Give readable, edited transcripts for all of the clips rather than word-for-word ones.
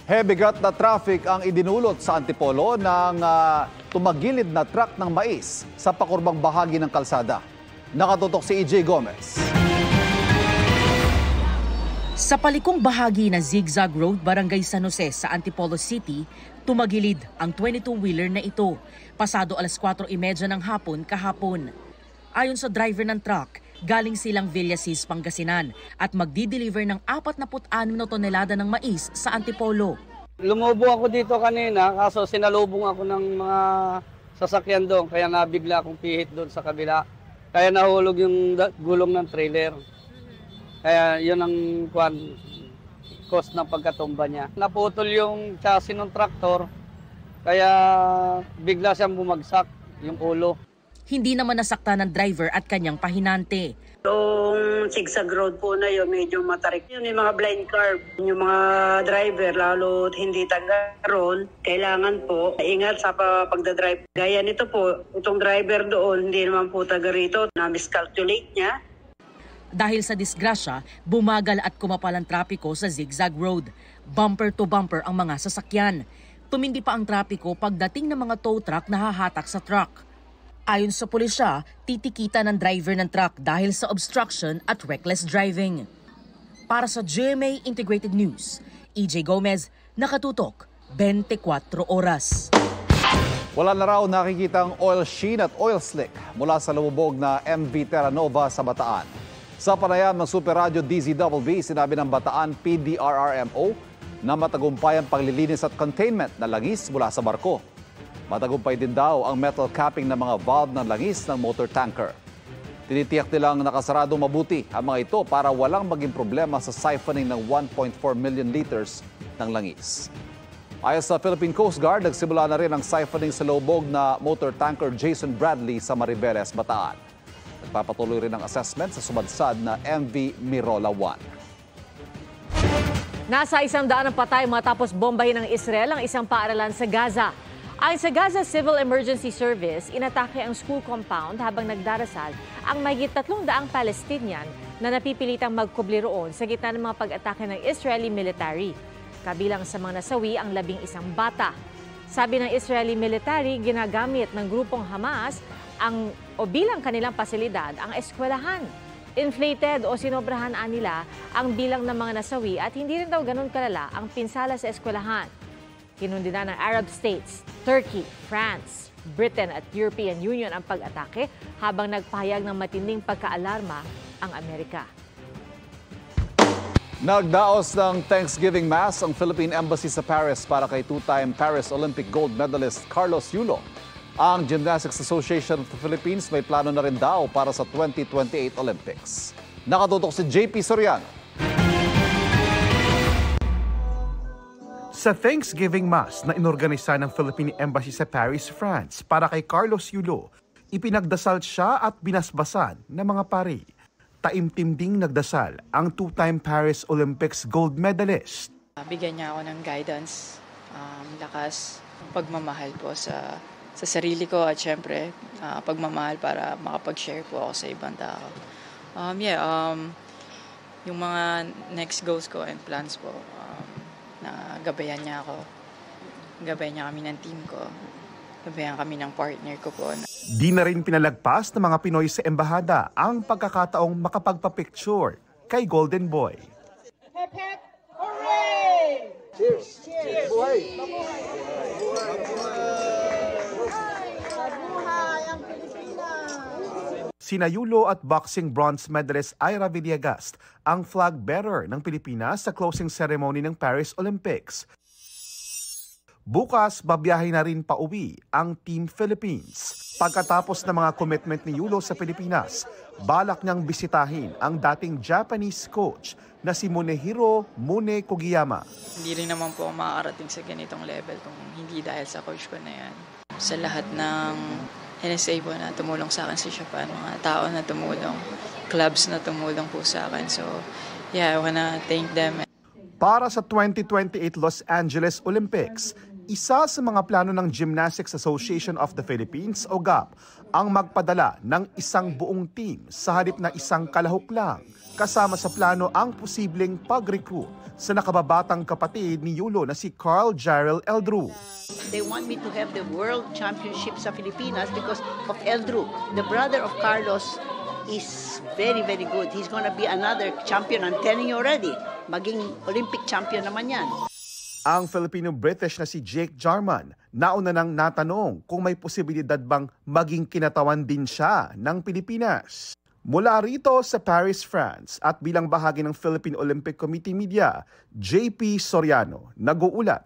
Hebigat na traffic ang idinulot sa Antipolo ng tumagilid na truck ng mais sa pakurbang bahagi ng kalsada. Nakatutok si EJ Gomez. Sa palikong bahagi ng Zigzag Road, Barangay San Jose sa Antipolo City, tumagilid ang 22-wheeler na ito. Pasado 4:30 ng hapon kahapon. Ayon sa driver ng truck, galing silang Villasis, Pangasinan at magdi-deliver ng 46 na tonelada ng mais sa Antipolo. Lumubo ako dito kanina kaso sinalubong ako ng mga sasakyan doon kaya nabigla akong pihit doon sa kabila. Kaya nahulog yung gulong ng trailer. Kaya yun ang cause ng pagkatumba niya. Naputol yung chassis ng traktor kaya bigla siyang bumagsak yung ulo. Hindi naman nasakta ng driver at kanyang pahinante. Yung zigzag road po na yun, medyo matarik. Yun yung mga blind curve. Yung mga driver, lalo hindi taga-roon, kailangan po ingat sa pagdadrive. Gaya nito po, itong driver doon, hindi naman po taga rito, na-miscalculate niya. Dahil sa disgrasya, bumagal at kumapal ang trapiko sa zigzag road. Bumper to bumper ang mga sasakyan. Tumindi pa ang trapiko pagdating ng mga tow truck na hahatak sa truck. Ayon sa pulisya, titikita ng driver ng truck dahil sa obstruction at reckless driving. Para sa GMA Integrated News, EJ Gomez, nakatutok, 24 oras. Wala na raw nakikitang oil sheen at oil slick mula sa lumubog na MV Terra Nova sa Bataan. Sa panayam ng Super Radio DZBB, sinabi ng Bataan PDRRMO na matagumpay ang paglilinis at containment na langis mula sa barko. Matagumpay din daw ang metal capping ng mga valve ng langis ng motor tanker. Tinitiyak nilang nakasarado mabuti ang mga ito para walang maging problema sa siphoning ng 1.4 million liters ng langis. Ayon sa Philippine Coast Guard, nagsimula na rin ang siphoning sa lubog na motor tanker Jason Bradley sa Maribeles, Bataan. Nagpapatuloy rin ang assessment sa sumadsad na MV Mirola 1. Nasa 100 ang patay matapos bombahin ng Israel ang isang paaralan sa Gaza. Ayon sa Gaza Civil Emergency Service, inatake ang school compound habang nagdarasal ang mahigit 300 Palestinian na napipilitang magkubli roon sa gitna ng mga pag-atake ng Israeli military. Kabilang sa mga nasawi ang 11 bata. Sabi ng Israeli military, ginagamit ng grupong Hamas bilang kanilang pasilidad ang eskwelahan. Inflated o sinobrahan nila ang bilang ng mga nasawi at hindi rin daw ganun kalala ang pinsala sa eskwelahan. Kinundina ng Arab states, Turkey, France, Britain at European Union ang pag-atake habang nagpahayag ng matinding pagkaalarma ang Amerika. Nagdaos ng Thanksgiving Mass ang Philippine Embassy sa Paris para kay two-time Paris Olympic gold medalist Carlos Yulo. Ang Gymnastics Association of the Philippines may plano na rin daw para sa 2028 Olympics. Nakatutok si JP Soriano. Sa Thanksgiving Mass na inorganisa ng Philippine Embassy sa Paris, France para kay Carlos Yulo, ipinagdasal siya at binasbasan ng mga pari. Taimtim ding nagdasal ang two-time Paris Olympics gold medalist. Bigyan niya ako ng guidance, lakas, pagmamahal po sa sarili ko at syempre pagmamahal para makapag-share po ako sa ibang tao. Yung mga next goals ko and plans po, na gabayan niya ako. Gabayan niya kami ng team ko. Gabayan kami ng partner ko po. Di na rin pinalagpas ng mga Pinoy sa embahada ang pagkakataong makapagpa-picture kay Golden Boy. Hep hep, hooray! Cheers! Cheers! Buhay! Mabuhay ang Pilipinas! Sina Yulo at boxing bronze medalist Ira Villegas ang flag bearer ng Pilipinas sa closing ceremony ng Paris Olympics. Bukas, babiyahe na rin pauwi ang Team Philippines. Pagkatapos ng mga commitment ni Yulo sa Pilipinas, balak niyang bisitahin ang dating Japanese coach na si Munehiro Mune Kogiyama. Hindi rin naman po makakarating sa ganitong level kung hindi dahil sa coach ko na yan. Sa lahat ng NSA po na tumulong sa akin sa Japan, mga tao na tumulong, clubs na tumulong po sa akin. So, I wanna thank them. Para sa 2028 Los Angeles Olympics, isa sa mga plano ng Gymnastics Association of the Philippines o GAP ang magpadala ng isang buong team sa halip na isang kalahok lang Kasama sa plano ang posibleng pag-recruit sa nakababatang kapatid ni Yulo na si Carl Jarrell Eldru. They want me to have the World Championship sa Pilipinas because of Eldru. The brother of Carlos is very, very good. He's gonna be another champion. I'm telling you already. Maging Olympic champion naman yan. Ang Filipino-British na si Jake Jarman nauna nang natanong kung may posibilidad bang maging kinatawan din siya ng Pilipinas. Mula rito sa Paris, France at bilang bahagi ng Philippine Olympic Committee Media, JP Soriano, nag-uulat.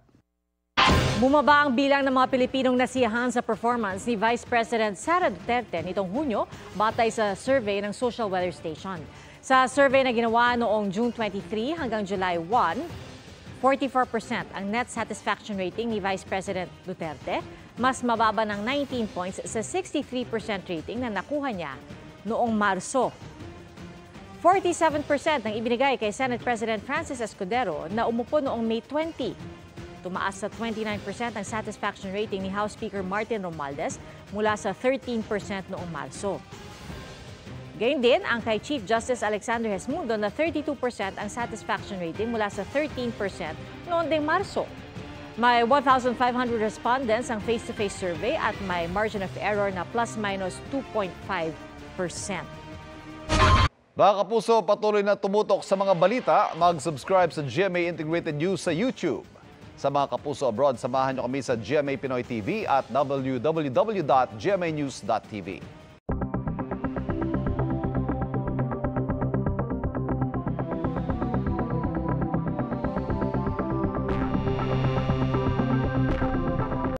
Bumaba ang bilang ng mga Pilipinong nasiyahan sa performance ni Vice President Sara Duterte nitong Hunyo batay sa survey ng Social Weather Station. Sa survey na ginawa noong June 23 hanggang July 1, 44% ang net satisfaction rating ni Vice President Duterte, mas mababa ng 19 points sa 63% rating na nakuha niya noong Marso. 47% ang ibinigay kay Senate President Francis Escudero na umupo noong May 20. Tumaas sa 29% ang satisfaction rating ni House Speaker Martin Romualdez mula sa 13% noong Marso. Gayun din ang kay Chief Justice Alexander Hesmundo na 32% ang satisfaction rating mula sa 13% noong ding Marso. May 1,500 respondents ang face-to-face survey at may margin of error na plus-minus 2.5%. Mga kapuso, patuloy na tumutok sa mga balita. Mag-subscribe sa GMA Integrated News sa YouTube. Sa mga kapuso abroad, samahan niyo kami sa GMA Pinoy TV at www.gmanews.tv.